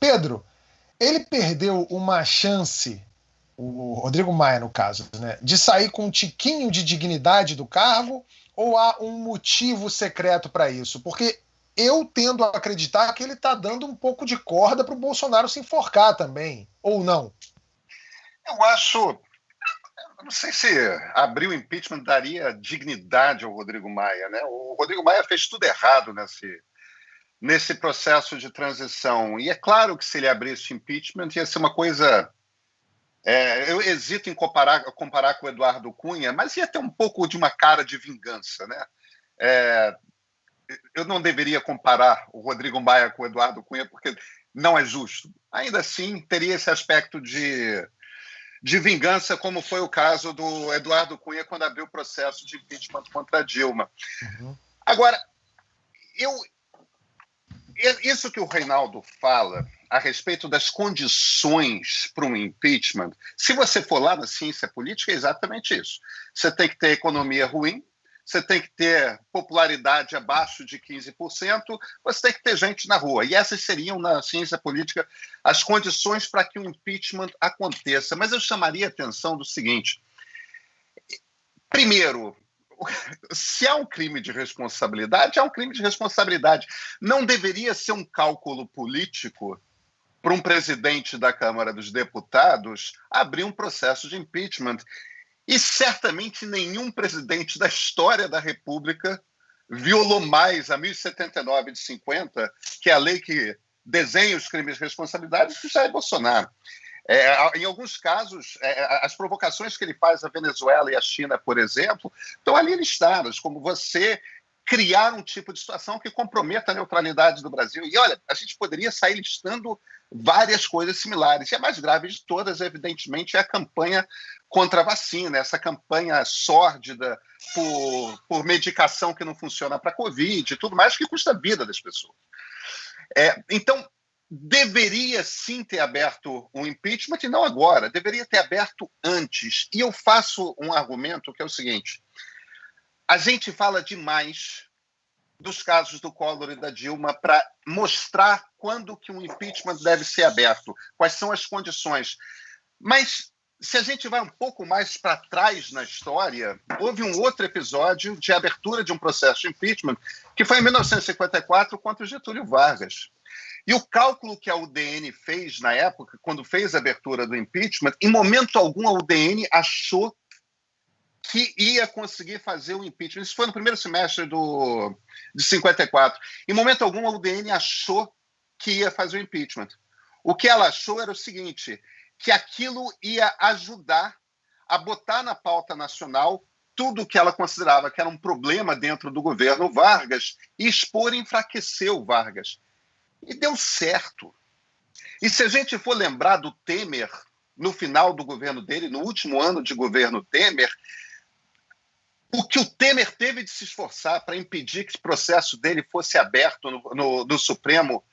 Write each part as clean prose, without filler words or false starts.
Pedro, ele perdeu uma chance, o Rodrigo Maia, no caso, né, de sair com um tiquinho de dignidade do cargo, ou há um motivo secreto para isso? Porque eu tendo a acreditar que ele está dando um pouco de corda para o Bolsonaro se enforcar também, ou não? Eu acho... Não sei se abrir o impeachment daria dignidade ao Rodrigo Maia, né? O Rodrigo Maia fez tudo errado nesse processo de transição. E é claro que se ele abrisse impeachment ia ser uma coisa... eu hesito em comparar com o Eduardo Cunha, mas ia ter um pouco de uma cara de vingança, né? Eu não deveria comparar o Rodrigo Maia com o Eduardo Cunha, porque não é justo. Ainda assim, teria esse aspecto de vingança, como foi o caso do Eduardo Cunha quando abriu o processo de impeachment contra a Dilma. Uhum. Agora, isso que o Reinaldo fala a respeito das condições para um impeachment, se você for lá na ciência política, é exatamente isso. Você tem que ter economia ruim, você tem que ter popularidade abaixo de 15%, você tem que ter gente na rua. E essas seriam, na ciência política, as condições para que o impeachment aconteça. Mas eu chamaria a atenção do seguinte. Primeiro, se há um crime de responsabilidade, há um crime de responsabilidade. Não deveria ser um cálculo político para um presidente da Câmara dos Deputados abrir um processo de impeachment. E certamente nenhum presidente da história da República violou mais a 1079 de 50, que é a lei que desenha os crimes de responsabilidade, que Jair Bolsonaro. Em alguns casos, as provocações que ele faz à Venezuela e à China, por exemplo, estão ali listadas, como você criar um tipo de situação que comprometa a neutralidade do Brasil. E, olha, a gente poderia sair listando várias coisas similares. E a mais grave de todas, evidentemente, é a campanha contra a vacina, essa campanha sórdida por medicação que não funciona para a Covid e tudo mais, que custa a vida das pessoas. Então, deveria sim ter aberto um impeachment, e não agora, deveria ter aberto antes. E eu faço um argumento que é o seguinte: a gente fala demais dos casos do Collor e da Dilma para mostrar quando que um impeachment deve ser aberto, quais são as condições. Mas, se a gente vai um pouco mais para trás na história, houve um outro episódio de abertura de um processo de impeachment, que foi em 1954 contra o Getúlio Vargas. E o cálculo que a UDN fez na época, quando fez a abertura do impeachment, em momento algum a UDN achou que ia conseguir fazer o impeachment. Isso foi no primeiro semestre de 54. Em momento algum a UDN achou que ia fazer o impeachment. O que ela achou era o seguinte, que aquilo ia ajudar a botar na pauta nacional tudo o que ela considerava que era um problema dentro do governo Vargas e expor e enfraquecer o Vargas. E deu certo. E se a gente for lembrar do Temer, no final do governo dele, no último ano de governo Temer, o que o Temer teve de se esforçar para impedir que esse processo dele fosse aberto no Supremo,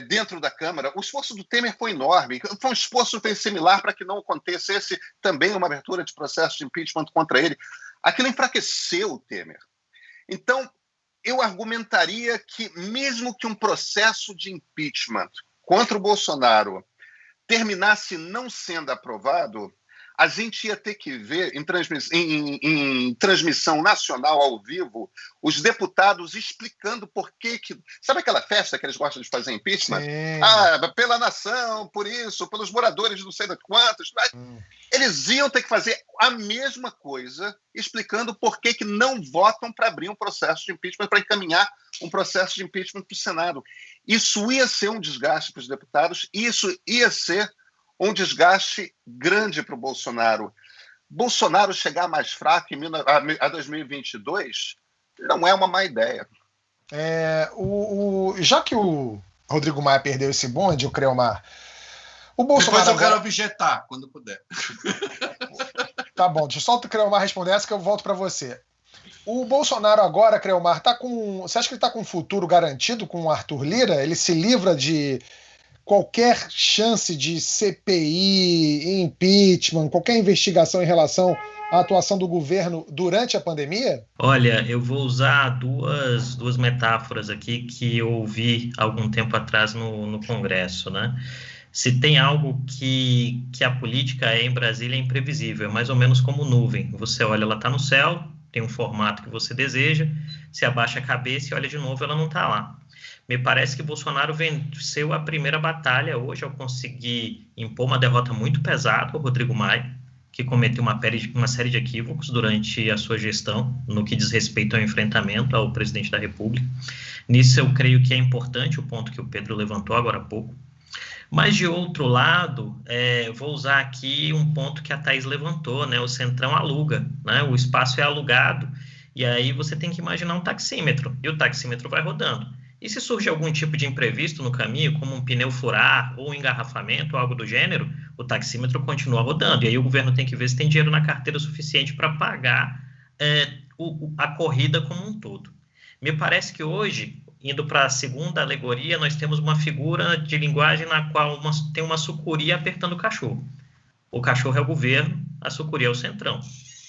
dentro da Câmara, o esforço do Temer foi enorme. Foi um esforço similar para que não acontecesse também uma abertura de processo de impeachment contra ele. Aquilo enfraqueceu o Temer. Então, eu argumentaria que, mesmo que um processo de impeachment contra o Bolsonaro terminasse não sendo aprovado, a gente ia ter que ver em transmissão nacional ao vivo os deputados explicando por que... Sabe aquela festa que eles gostam de fazer impeachment? Sim. Pela nação, por isso, pelos moradores não sei de quantos. Eles iam ter que fazer a mesma coisa, explicando por que não votam para abrir um processo de impeachment, para encaminhar um processo de impeachment para o Senado. Isso ia ser um desgaste para os deputados, isso ia ser um desgaste grande para o Bolsonaro. Bolsonaro chegar mais fraco a 2022 não é uma má ideia. Já que o Rodrigo Maia perdeu esse bonde, o Creomar, o Bolsonaro... Depois eu quero objetar, quando puder. Tá bom, deixa só o Creomar responder essa que eu volto para você. O Bolsonaro agora, Creomar, você acha que ele está com um futuro garantido com o Arthur Lira? Ele se livra de qualquer chance de CPI, impeachment, qualquer investigação em relação a atuação do governo durante a pandemia? Olha, eu vou usar duas metáforas aqui que eu ouvi algum tempo atrás no Congresso, né? Se tem algo que a política é em Brasília é imprevisível, é mais ou menos como nuvem. Você olha, ela está no céu, tem um formato que você deseja, se abaixa a cabeça e olha de novo, ela não está lá. Me parece que Bolsonaro venceu a primeira batalha hoje ao conseguir impor uma derrota muito pesada ao Rodrigo Maia, que cometeu uma série de equívocos durante a sua gestão, no que diz respeito ao enfrentamento ao presidente da República. Nisso eu creio que é importante o ponto que o Pedro levantou agora há pouco. Mas, de outro lado, vou usar aqui um ponto que a Thaís levantou, né? O Centrão aluga, né? O espaço é alugado, e aí você tem que imaginar um taxímetro, e o taxímetro vai rodando. E se surge algum tipo de imprevisto no caminho, como um pneu furar, ou um engarrafamento, ou algo do gênero, o taxímetro continua rodando, e aí o governo tem que ver se tem dinheiro na carteira suficiente para pagar a corrida como um todo. Me parece que hoje, indo para a segunda alegoria, nós temos uma figura de linguagem na qual tem uma sucuri apertando o cachorro. O cachorro é o governo, a sucuri é o centrão.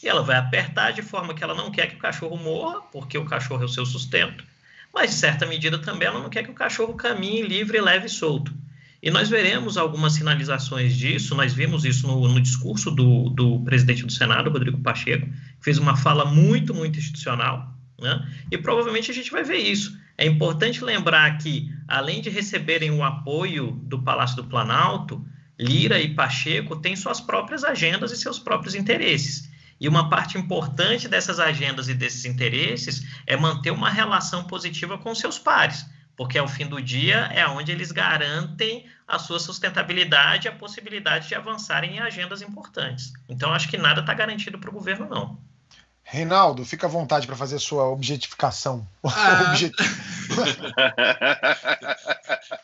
E ela vai apertar de forma que ela não quer que o cachorro morra, porque o cachorro é o seu sustento, mas, de certa medida, também ela não quer que o cachorro caminhe livre, leve e solto. E nós veremos algumas sinalizações disso, nós vimos isso no discurso do presidente do Senado, Rodrigo Pacheco, que fez uma fala muito, muito institucional, né? E provavelmente a gente vai ver isso. É importante lembrar que, além de receberem o apoio do Palácio do Planalto, Lira e Pacheco têm suas próprias agendas e seus próprios interesses. E uma parte importante dessas agendas e desses interesses é manter uma relação positiva com seus pares, porque, ao fim do dia, é onde eles garantem a sua sustentabilidade e a possibilidade de avançarem em agendas importantes. Então, acho que nada está garantido para o governo, não. Reinaldo, fica à vontade para fazer sua objetificação.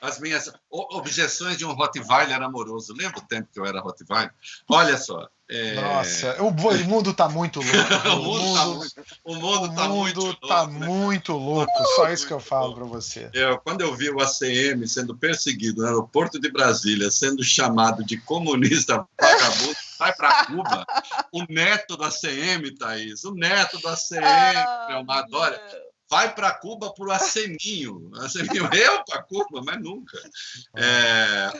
As minhas objeções de um Rottweiler amoroso. Lembra o tempo que eu era Rottweiler? Olha só. Nossa, o mundo está muito louco. O mundo está muito louco. Só isso que eu falo para você. Quando eu vi o ACM sendo perseguido no aeroporto de Brasília, sendo chamado de comunista vagabundo, vai para Cuba, o neto da ACM, Thaís, o neto da ACM, meu Madória, vai para Cuba por ACMinho. Eu para Cuba, mas nunca.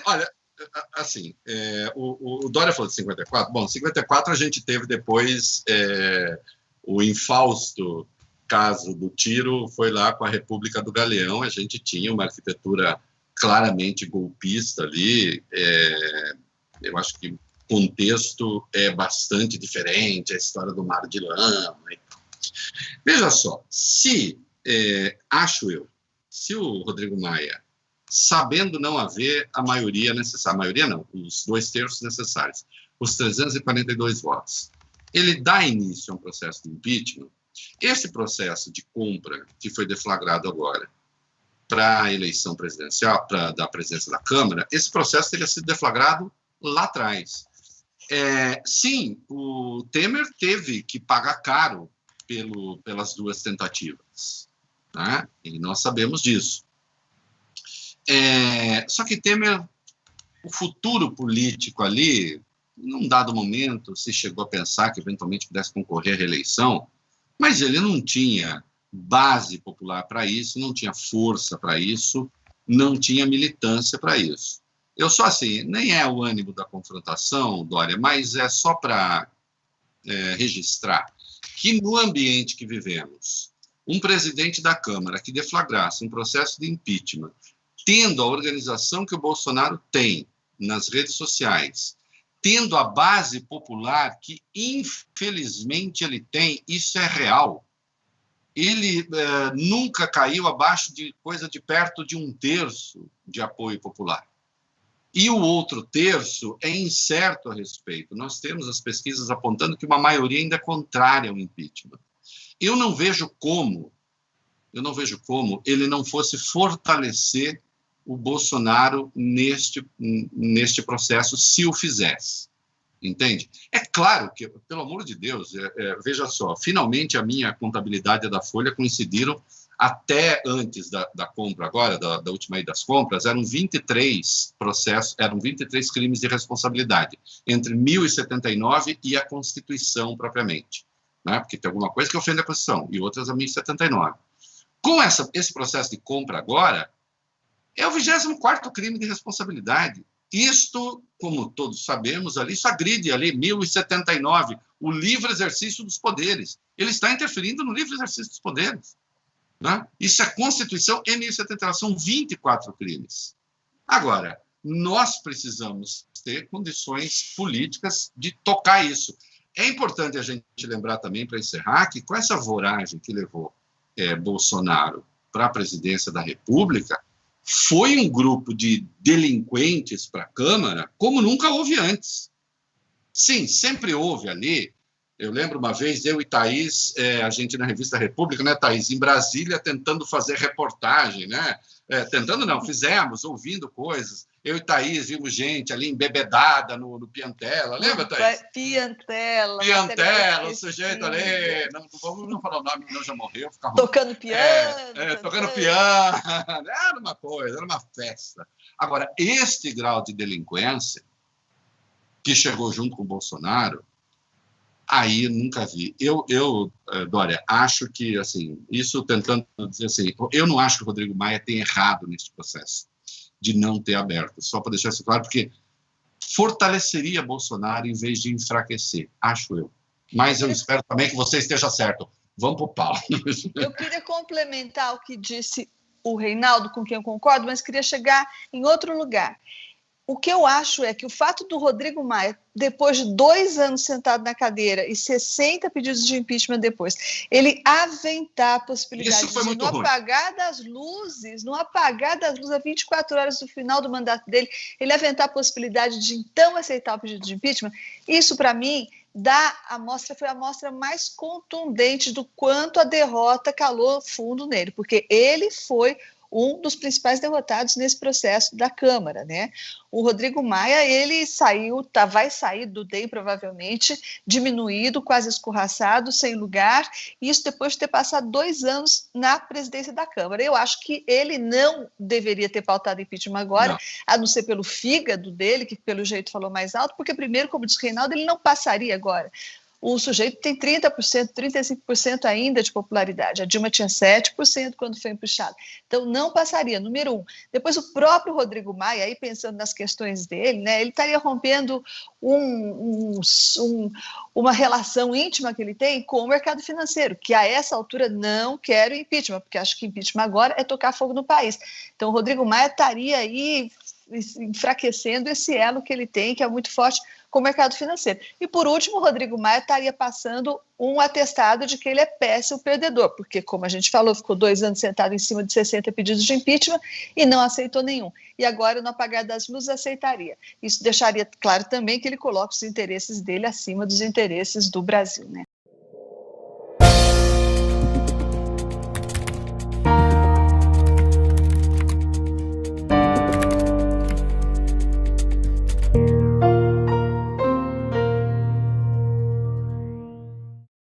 Olha, assim, o Dória falou de 54. Bom, 54 a gente teve depois o infausto caso do tiro, foi lá com a República do Galeão, a gente tinha uma arquitetura claramente golpista ali, eu acho que o contexto é bastante diferente, a história do Mar de Lama. Veja só, acho eu, se o Rodrigo Maia, sabendo não haver a maioria necessária, a maioria não, os 2/3 necessários, os 342 votos, ele dá início a um processo de impeachment. Esse processo de compra que foi deflagrado agora para a eleição presidencial, da presidência da Câmara, esse processo teria sido deflagrado lá atrás. Sim, o Temer teve que pagar caro pelas duas tentativas, né? E nós sabemos disso. Só que Temer, o futuro político ali, num dado momento, se chegou a pensar que eventualmente pudesse concorrer à reeleição, mas ele não tinha base popular para isso, não tinha força para isso, não tinha militância para isso. Eu só assim, nem é o ânimo da confrontação, Dória, mas é só para registrar que no ambiente que vivemos, um presidente da Câmara que deflagrasse um processo de impeachment, tendo a organização que o Bolsonaro tem nas redes sociais, tendo a base popular que, infelizmente, ele tem, isso é real. Ele nunca caiu abaixo de coisa de perto de 1/3 de apoio popular. E o outro terço é incerto a respeito. Nós temos as pesquisas apontando que uma maioria ainda é contrária ao impeachment. Eu não vejo como ele não fosse fortalecer o Bolsonaro neste processo, se o fizesse. Entende? É claro que, pelo amor de Deus, veja só, finalmente a minha contabilidade e a da Folha coincidiram até antes da compra agora, da última aí das compras, eram 23 processos, eram 23 crimes de responsabilidade, entre 1079 e a Constituição propriamente, né? Porque tem alguma coisa que ofende a Constituição e outras a 1079. Com esse processo de compra agora, é o 24º crime de responsabilidade. Isto, como todos sabemos, ali, isso agride ali 1079, o livre exercício dos poderes. Ele está interferindo no livre exercício dos poderes. Né? Isso é a Constituição e 1079, são 24 crimes. Agora, nós precisamos ter condições políticas de tocar isso. É importante a gente lembrar também, para encerrar, que com essa voragem que levou Bolsonaro para a presidência da República, foi um grupo de delinquentes para a Câmara como nunca houve antes. Sim, sempre houve ali. Eu lembro uma vez, eu e Thaís, a gente na revista República, né, Thaís, em Brasília, tentando fazer reportagem, né? Tentando não, fizemos, ouvindo coisas. Eu e Thaís vimos gente ali embebedada no Piantella. Lembra, Thaís? Piantella, o sujeito ali. Não vamos falar o nome, não, já morreu. Tocando piano. Tocando piano. Era uma coisa, era uma festa. Agora, este grau de delinquência que chegou junto com o Bolsonaro, aí nunca vi. Dória, acho que, assim, isso tentando dizer assim, eu não acho que o Rodrigo Maia tenha errado nesse processo de não ter aberto, só para deixar isso claro, porque fortaleceria Bolsonaro em vez de enfraquecer, acho eu. Mas eu espero também que você esteja certo. Vamos para o pau. Eu queria complementar o que disse o Reinaldo, com quem eu concordo, mas queria chegar em outro lugar. O que eu acho é que o fato do Rodrigo Maia, depois de 2 anos sentado na cadeira e 60 pedidos de impeachment depois, ele aventar a possibilidade de, no apagar das luzes, a 24 horas do final do mandato dele, ele aventar a possibilidade de então aceitar o pedido de impeachment, isso para mim foi a amostra mais contundente do quanto a derrota calou fundo nele, porque ele foi um dos principais derrotados nesse processo da Câmara, né? O Rodrigo Maia, ele vai sair do DEM provavelmente diminuído, quase escorraçado, sem lugar, isso depois de ter passado 2 anos na presidência da Câmara. Eu acho que ele não deveria ter pautado impeachment agora, a não ser pelo fígado dele, que pelo jeito falou mais alto, porque primeiro, como disse Reinaldo, ele não passaria agora. O sujeito tem 30%, 35% ainda de popularidade. A Dilma tinha 7% quando foi empuxada. Então, não passaria, número 1. Depois, o próprio Rodrigo Maia, aí pensando nas questões dele, né, ele estaria rompendo uma relação íntima que ele tem com o mercado financeiro, que a essa altura não quer o impeachment, porque acho que impeachment agora é tocar fogo no país. Então, o Rodrigo Maia estaria aí enfraquecendo esse elo que ele tem, que é muito forte, com o mercado financeiro. E, por último, o Rodrigo Maia estaria passando um atestado de que ele é péssimo perdedor, porque, como a gente falou, ficou 2 anos sentado em cima de 60 pedidos de impeachment e não aceitou nenhum. E agora, no apagar das luzes, aceitaria. Isso deixaria claro também que ele coloca os interesses dele acima dos interesses do Brasil, né?